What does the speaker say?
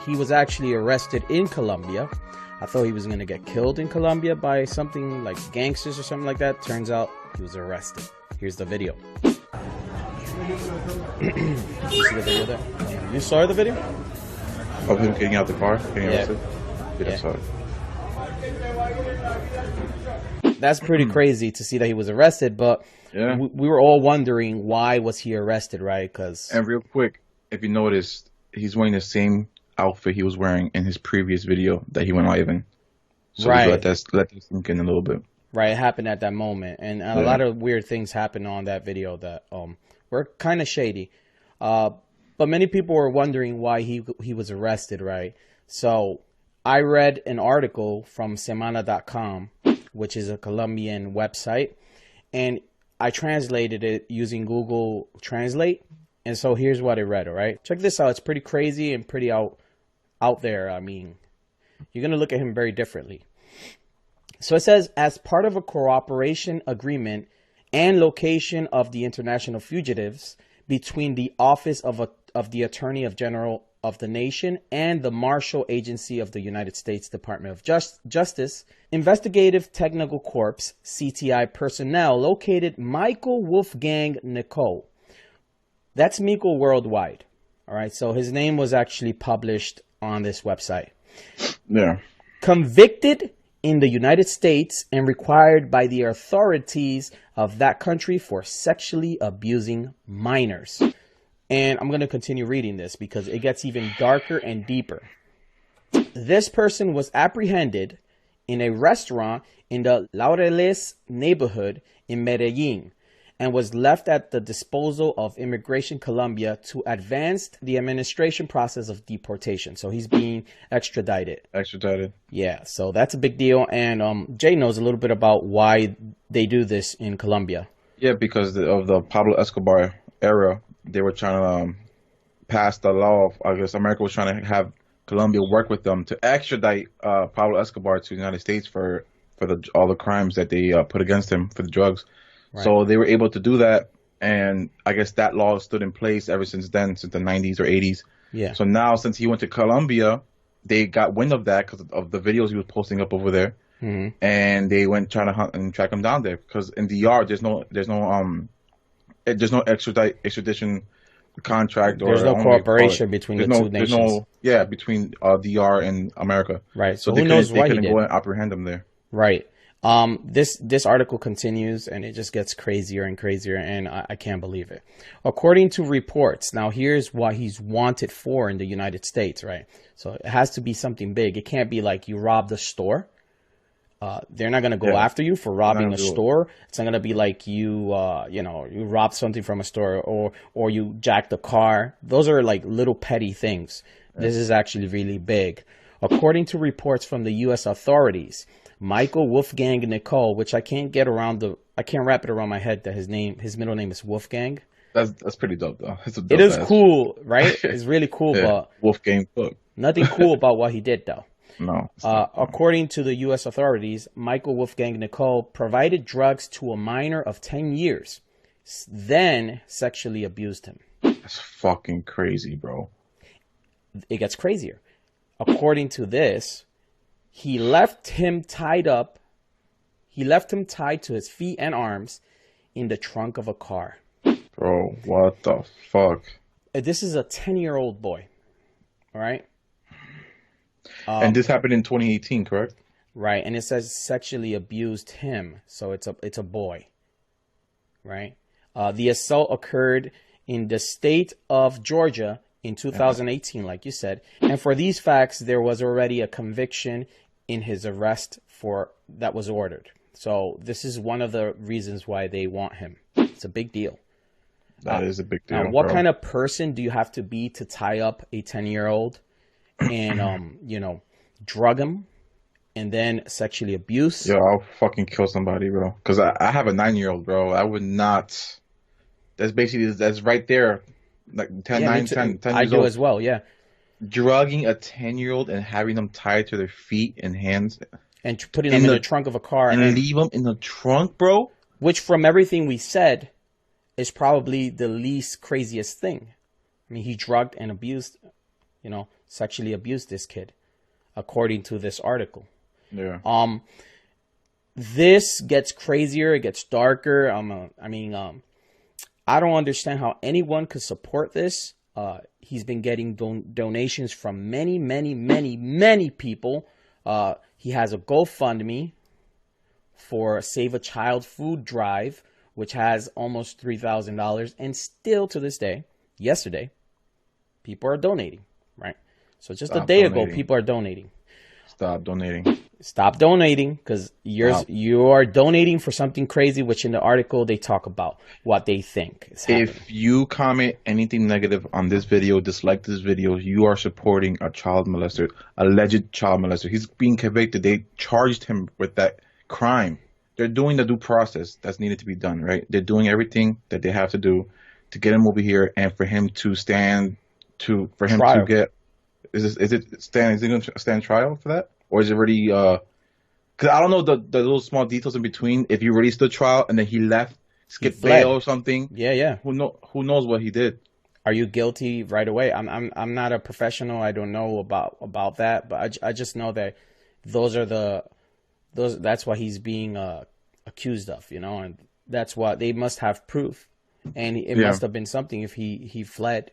he was actually arrested in Colombia. I thought he was going to get killed in Colombia by something like gangsters or something like that. Turns out he was arrested. Here's the video. You see the video there? You saw the video? Of him getting out the car? Getting arrested? Yeah. I saw it. That's pretty crazy to see that he was arrested, but Yeah. we were all wondering why was he arrested, right? And real quick, if you noticed, he's wearing the same outfit he was wearing in his previous video that he went live in. So right. let that sink in a little bit. Right, it happened at that moment, and a lot of weird things happened on that video that were kind of shady. But many people were wondering why he was arrested, right? So I read an article from Semana.com, which is a Colombian website, and I translated it using Google Translate. And so here's what I read, all right? Check this out. It's pretty crazy and pretty out there. I mean, you're going to look at him very differently. So it says, as part of a cooperation agreement and location of the international fugitives between the Office of the Attorney General of the Nation and the Marshal Agency of the United States Department of Justice, Investigative Technical Corps, CTI personnel located Michael Wolfgang Nicole. That's Miko worldwide. All right. So his name was actually published on this website. Yeah. Convicted in the United States and required by the authorities of that country for sexually abusing minors. And I'm going to continue reading this because it gets even darker and deeper. This person was apprehended in a restaurant in the Laureles neighborhood in Medellín and was left at the disposal of Immigration Colombia to advance the administration process of deportation. So he's being extradited. Yeah, so that's a big deal. And Jay knows a little bit about why they do this in Colombia. Yeah, because of the Pablo Escobar era, they were trying to pass the law. I guess America was trying to have Colombia work with them to extradite Pablo Escobar to the United States for all the crimes that they put against him for the drugs. Right. So they were able to do that, and I guess that law stood in place ever since then, since the 90s or 80s. Yeah. So now, since he went to Colombia, they got wind of that because of the videos he was posting up over there, and they went trying to hunt and track him down there. Because in DR, there's no extradition contract. There's no cooperation between the two nations. Between DR and America. Right. So who knows why they couldn't go and apprehend him there. Right. This article continues and it just gets crazier and crazier, and I can't believe it. According to reports, now here's what he's wanted for in the United States, right? So it has to be something big. It can't be like you robbed a store. They're not going to go after you for robbing a store. It's not going to be like you robbed something from a store or you jacked a car. Those are like little petty things. Yeah. This is actually really big. According to reports from the U.S. authorities, Michael Wolfgang Nicole, which I can't wrap it around my head that his middle name is Wolfgang. That's pretty dope though. It is cool, right? It's really cool, but Wolfgang Cook. Nothing cool about what he did though. No. According to the U.S. authorities, Michael Wolfgang Nicole provided drugs to a minor of 10 years, then sexually abused him. That's fucking crazy, bro. It gets crazier. According to this, he left him tied up. He left him tied to his feet and arms in the trunk of a car. Bro, what the fuck? This is a 10-year-old boy. All right. And this happened in 2018, correct? Right. And it says sexually abused him. So it's a boy. Right. The assault occurred in the state of Georgia in 2018, like you said. And for these facts, there was already a conviction in his arrest that was ordered. So this is one of the reasons why they want him. It's a big deal. That is a big deal. What kind of person do you have to be to tie up a 10-year-old and drug him and then sexually abuse? Yo, I'll fucking kill somebody, bro. Because I have a 9-year-old, bro. I would not. That's right there. Like 10 years old. I do as well, yeah. Drugging a 10-year-old and having them tied to their feet and hands. And putting them in the trunk of a car. And leave them in the trunk, bro? Which, from everything we said, is probably the least craziest thing. I mean, he drugged and abused, sexually abused this kid, according to this article. Yeah. This gets crazier. It gets darker. I don't understand how anyone could support this. He's been getting donations from many people. He has a GoFundMe for Save a Child food drive, which has almost $3,000. And still to this day, yesterday, people are donating, right? So just a day ago, people are donating. Stop donating. Stop donating, because you are donating for something crazy, which in the article they talk about what they think is happening. If you comment anything negative on this video, dislike this video, you are supporting a child molester, alleged child molester. He's being convicted. They charged him with that crime. They're doing the due process that's needed to be done, right? They're doing everything that they have to do to get him over here and for him to get. Is he going to stand trial for that? Or is it already, because I don't know the little small details in between. If you already stood trial and then he left, skipped bail or something. Yeah. Who knows what he did? Are you guilty right away? I'm not a professional. I don't know about that, but I just know that that's what he's being accused of, and that's what they must have proof, and it must have been something if he fled,